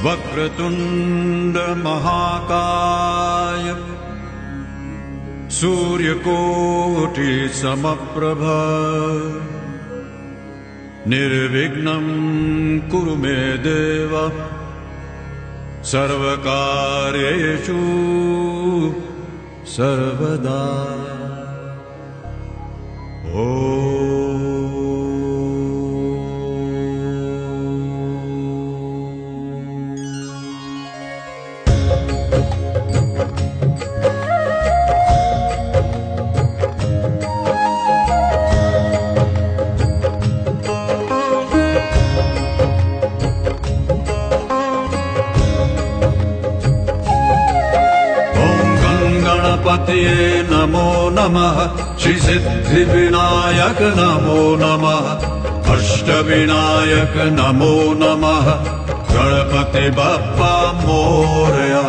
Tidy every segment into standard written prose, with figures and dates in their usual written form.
वक्रतुंड महाकाय सूर्यकोटि समप्रभ निर्विघ्नं कुरु मे देव सर्वकार्येषु सर्वदा। गणपतये नमो नमः, श्री सिद्धिविनायक नमो नमः, अष्टविनायक नमो नमः, गणपति बप्पा मोरया,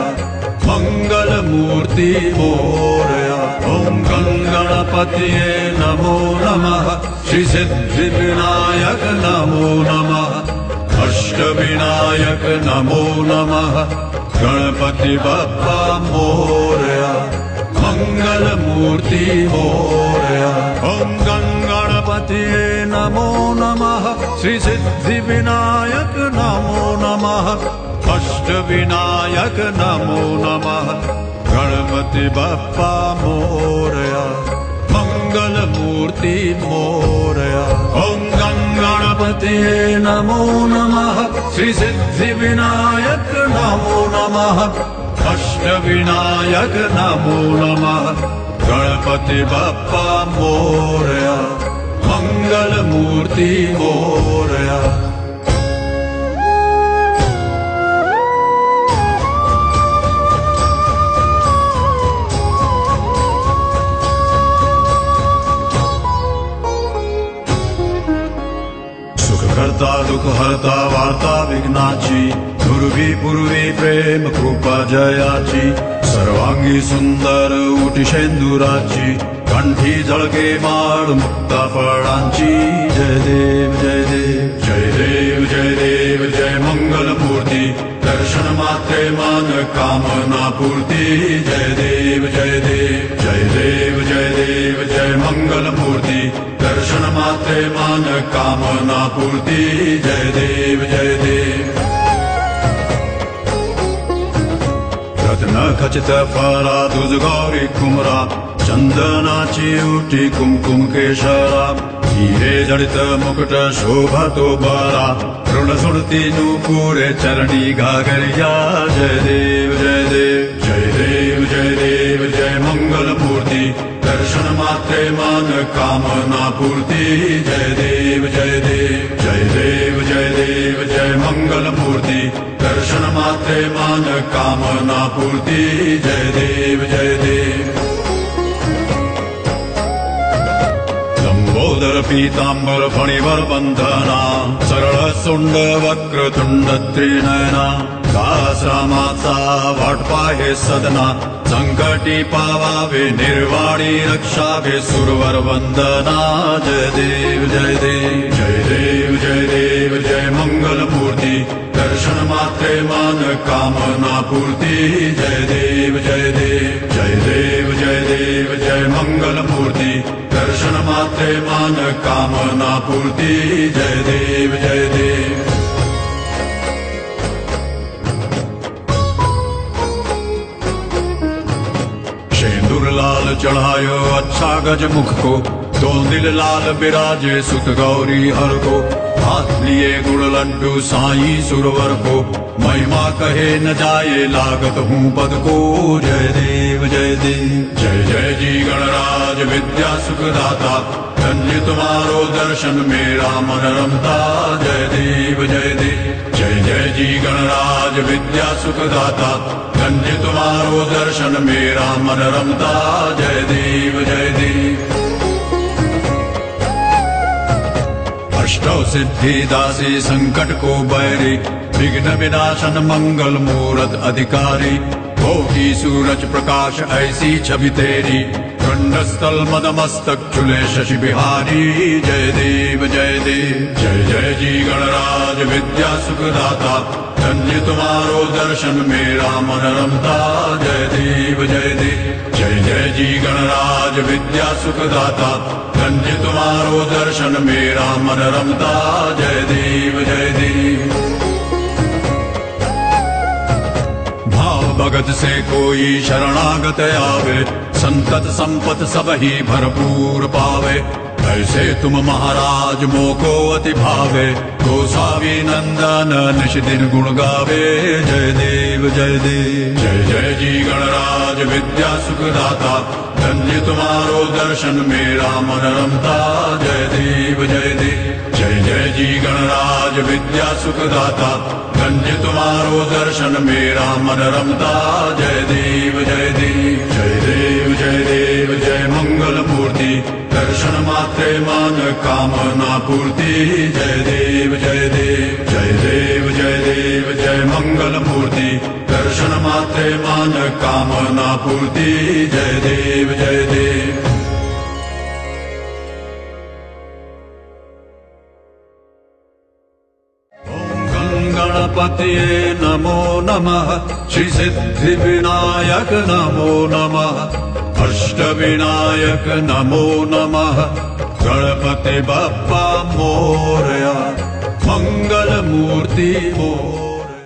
मंगलमूर्ति मोरया। ओम गणपतये नमो नमः, श्री सिद्धिविनायक नमो नमः, अष्टविनायक नमो नमः, गणपति बप्पा मोरया, मंगलमूर्ति मोरया। ओम गणपतये नमो नमः, श्री सिद्धिविनायक नमो नमः, अष्टविनायक नमो नमः, गणपति बप्पा मोरया, मंगलमूर्ति मोरया। ओम गणपतये नमो नमः, श्री सिद्धिविनायक नमो नमः, अष्टविनायक नमो नमः, गणपति बप्पा मोरया, मंगलमूर्ति मोरया। करता दुख हरता वार्ता विघ्नाची, दुर्वी पूर्वी प्रेम कृपा जयाची, सर्वांगी सुंदर उटी शेंदुराची, कंठी झळके माळ मुक्ता फळांची। जय देव जय देव जय देव जय देव जय मंगलमूर्ती, दर्शन मात्रे मान कामना पूर्ती। जय देव जय देव जय देव जय देव जय मंगलमूर्ती, दर्शन मात्रे मान कामना पूर्ती। जय देव जय देव। रत्न खचित फरा दुज गौरी कुमरा, चंदनाची उटी कुमकुम केशरा, हिरे जडित मुकुट शोभतो बरा, ऋण सुरती नूपुरे चरणी घागरिया। जय देव जय देव जय देव जय देव जय मंगलमूर्ती, दर्शन मात्रे मान कामना पूर्ती। जय देव जय देव जय देव जय देव जय मंगलमूर्ती, दर्शन मात्रे मान कामना पूर्ती। जय देव जय देव। लंबोदर पीतांबर फणिवर बंधना, सरळ सुंड वक्रतुंड त्रिनयना, दासरामाचा वाटपा हे सदना, संकटी पावावे निर्वाणी रक्षावे सुरवर वंदना। जय देव जय देव जय देव जय देव जय मंगलमूर्ती, दर्शन मात्रे मान कामना पूर्ती। जय देव जय देव जय देव जय देव जय मंगलमूर्ती, दर्शन मात्रे मान कामना पूर्ती। जय देव जय देव। शेंदूर लाल चढ़ायो अच्छा गज मुख को, दो दिल लाल बिराजे सुत गौरी हर को, हाथ लिए गुड़ लड्डू साईं सुरवर को, महिमा कहे न जाए लागत हूँ पद को। जय देव जय देव जय जय जी गणराज विद्या सुखदाता, धन्य तुम्हारो दर्शन मेरा मन रमता। जय देव जय देव जय जय जी गणराज विद्या सुखदाता, धन्य तुम्हारो दर्शन मेरा मन रमता। जय देव जय देव। अष्टौ सिद्धि दासी संकट को बैरी, विघ्न विनाशन मंगल मूरत अधिकारी, होगी सूरज प्रकाश ऐसी छवि तेरी, खंडस्थल मदमस्तक चुले शशि बिहारी। जय देव जय देव जय जय जी गणराज विद्या सुखदाता, धन्य तुम्हारो दर्शन मेरा मन रमता। जय देव जय देव जय जय जी गणराज विद्या सुखदाता, धन्य तुम्हारो दर्शन मेरा मन रमता। जय देव जय देव। भाव भगत से कोई शरणागत आवे, संतत संपत सब ही भरपूर पावे। ऐसे तुम महाराज मोको अति भावे, गोसावी नंदन निश दिन गुण गावे। जय देव जय देव जय जय जी गणराज विद्या सुखदाता, धन्य तुम्हारो दर्शन मेरा मन रमता। जय देव जय देव जय जय जी गणराज विद्या सुखदाता, धन्य तुम्हारो दर्शन मेरा मन रमता। जय देव जय देव जय देव जय देव जय मंगल मूर्ति, दर्शन मात्रे मान कामना पूर्ति। जय देव जय देव जय देव जय देव जय मंगल मूर्ति, दर्शन मात्रे मान कामना पूर्ति। जय देव जय देव। गणपतये नमो नमः, श्री सिद्धि विनायक नमो नमः, अष्ट विनायक नमो नमः, गणपति बप्पा मोरया, मंगल मूर्ति मोरया।